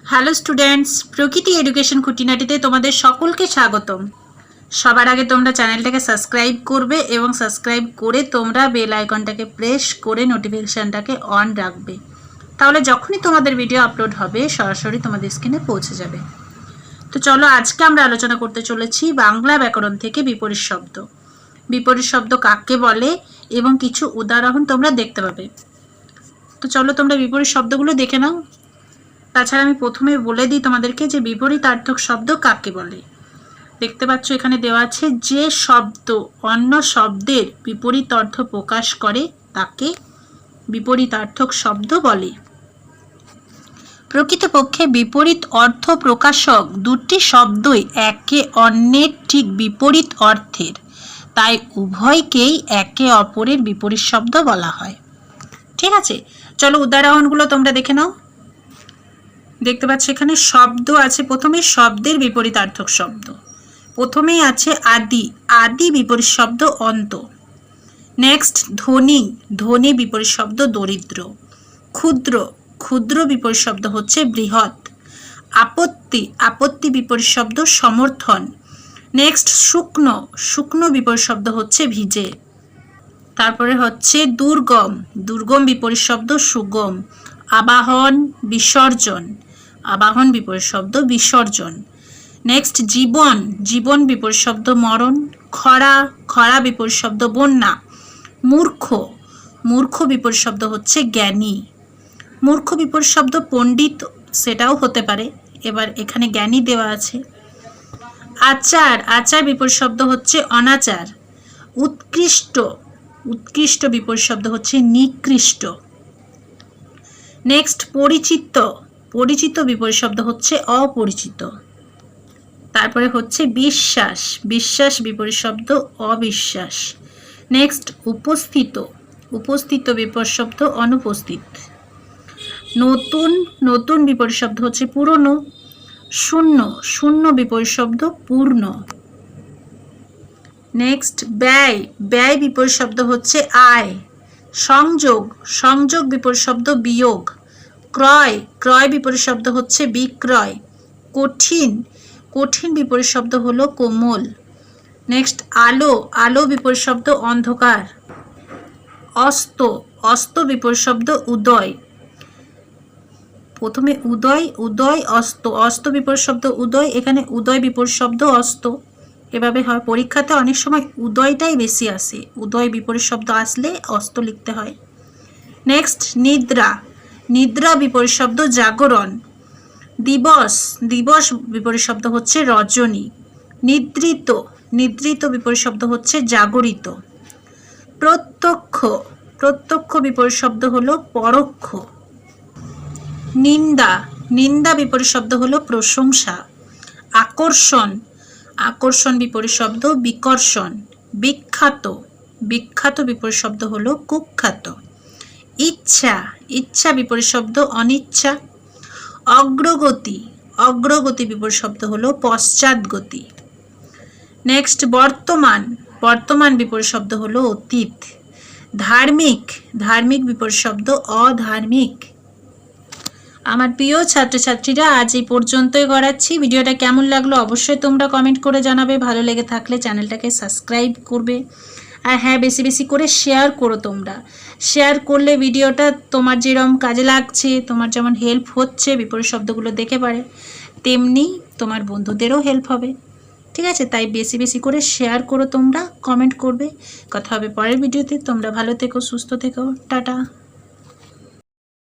Hello students, প্রকৃতি education খুঁটিনাটিতে তোমাদের সকলকে স্বাগতম। সবার আগে তোমরা চ্যানেলটাকে সাবস্ক্রাইব করবে এবং সাবস্ক্রাইব করে তোমরা বেল আইকনটাকে প্রেস করে নোটিফিকেশানটাকে অন রাখবে। তাহলে যখনই তোমাদের ভিডিও আপলোড হবে সরাসরি তোমাদের স্ক্রিনে পৌঁছে যাবে। তো চলো, আজকে আমরা আলোচনা করতে চলেছি বাংলা ব্যাকরণ থেকে বিপরীত শব্দ। বিপরীত শব্দ কাকে বলে এবং কিছু উদাহরণ তোমরা দেখতে পাবে। তো চলো তোমরা বিপরীত শব্দগুলো দেখে নাও। তাছাড়া আমি প্রথমে বলে দিই তোমাদেরকে যে বিপরীতার্থক শব্দ কাকে বলে। দেখতে পাচ্ছ এখানে দেওয়া আছে, যে শব্দ অন্য শব্দের বিপরীত অর্থ প্রকাশ করে তাকে বিপরীতার্থক শব্দ বলে। প্রকৃতপক্ষে বিপরীত অর্থ প্রকাশক দুটি শব্দই একে অন্যের ঠিক বিপরীত অর্থের, তাই উভয়কেই একে অপরের বিপরীত শব্দ বলা হয়। ঠিক আছে, চলো উদাহরণগুলো তোমরা দেখে নাও। দেখতে পাচ্ছ এখানে শব্দ আছে, প্রথমে শব্দের বিপরীতার্থক শব্দ। প্রথমেই আছে আদি, আদি বিপরীত শব্দ অন্ত। নেক্সট ধনী, ধনী বিপরীত শব্দ দরিদ্র। ক্ষুদ্র, ক্ষুদ্র বিপরীত শব্দ হচ্ছে বৃহৎ। আপত্তি, আপত্তি বিপরীত শব্দ সমর্থন। নেক্সট শুকনো, শুকনো বিপরীত শব্দ হচ্ছে ভিজে। তারপরে হচ্ছে দুর্গম, দুর্গম বিপরীত শব্দ সুগম। আবাহন, বিসর্জন, আবাহন বিপরীত শব্দ বিসর্জন। নেক্সট জীবন, জীবন বিপরীত শব্দ মরণ। খরা, খরা বিপরীত শব্দ বন্যা। মূর্খ, মূর্খ বিপরীত শব্দ হচ্ছে জ্ঞানী। মূর্খ বিপরীত শব্দ পণ্ডিত, সেটাও হতে পারে। এবার এখানে জ্ঞানী দেওয়া আছে। আচার, আচার বিপরীত শব্দ হচ্ছে অনাচার। উৎকৃষ্ট, উৎকৃষ্ট বিপরীত শব্দ হচ্ছে নিকৃষ্ট। নেক্সট পরিচিত, পরিচিত বিপরীত শব্দ হচ্ছে অপরিচিত। তারপরে হচ্ছে বিশ্বাস, বিশ্বাস বিপরীত শব্দ অবিশ্বাস। নেক্সট উপস্থিত, উপস্থিত বিপরীত শব্দ অনুপস্থিত। নতুন, নতুন বিপরীত শব্দ হচ্ছে পুরনো। শূন্য, শূন্য বিপরীত শব্দ পূর্ণ। নেক্সট ব্যয়, ব্যয় বিপরীত শব্দ হচ্ছে আয়। সংযোগ, সংযোগ বিপরীত শব্দ বিয়োগ। ক্রয়, ক্রয় বিপরীত শব্দ হচ্ছে বিক্রয়। কঠিন, কঠিন বিপরীত শব্দ হলো কোমল। নেক্সট আলো, আলো বিপরীত শব্দ অন্ধকার। অস্ত, অস্ত বিপরীত শব্দ উদয়। প্রথমে উদয়, উদয় অস্ত, অস্ত বিপরীত শব্দ উদয়, এখানে উদয় বিপরীত শব্দ অস্ত। এভাবে হয়, পরীক্ষাতে অনেক সময় উদয়টাই বেশি আসে, উদয় বিপরীত শব্দ আসলে অস্ত লিখতে হয়। নেক্সট নিদ্রা, নিদ্রা বিপরীত শব্দ জাগরণ। দিবস, দিবস বিপরীত শব্দ হচ্ছে রজনী। নিদ্রিত, নিদ্রিত বিপরীত শব্দ হচ্ছে জাগরিত। প্রত্যক্ষ, প্রত্যক্ষ বিপরীত শব্দ হলো পরোক্ষ। নিন্দা, নিন্দা বিপরীত শব্দ হলো প্রশংসা। আকর্ষণ, আকর্ষণ বিপরীত শব্দ বিকর্ষণ। বিখ্যাত, বিখ্যাত বিপরীত শব্দ হলো কুখ্যাত। ইচ্ছা, ইচ্ছা বিপরীত শব্দ অনিচ্ছা। অগ্রগতি, অগ্রগতি বিপরীত শব্দ হলো পশ্চাৎগতি। নেক্সট বর্তমান, বর্তমান বিপরীত শব্দ হলো অতীত। ধার্মিক, ধার্মিক বিপরীত শব্দ অধার্মিক। আমার প্রিয় ছাত্রছাত্রীরা, আজ এই পর্যন্তই করাচ্ছি। ভিডিওটা কেমন লাগলো অবশ্যই তোমরা কমেন্ট করে জানাবে। ভালো লেগে থাকলে চ্যানেলটাকে সাবস্ক্রাইব করবে। আর হ্যাঁ, বেশি বেশি করে শেয়ার করো। তোমরা শেয়ার করলে ভিডিওটা তোমার যেরকম কাজে লাগছে, তোমার যেমন হেল্প হচ্ছে বিপরীত শব্দগুলো দেখে পারে, তেমনি তোমার বন্ধুদেরও হেল্প হবে। ঠিক আছে, তাই বেশি বেশি করে শেয়ার করো, তোমরা কমেন্ট করবে। কথা হবে পরের ভিডিওতে। তোমরা ভালো থেকো, সুস্থ থেকো, টাটা।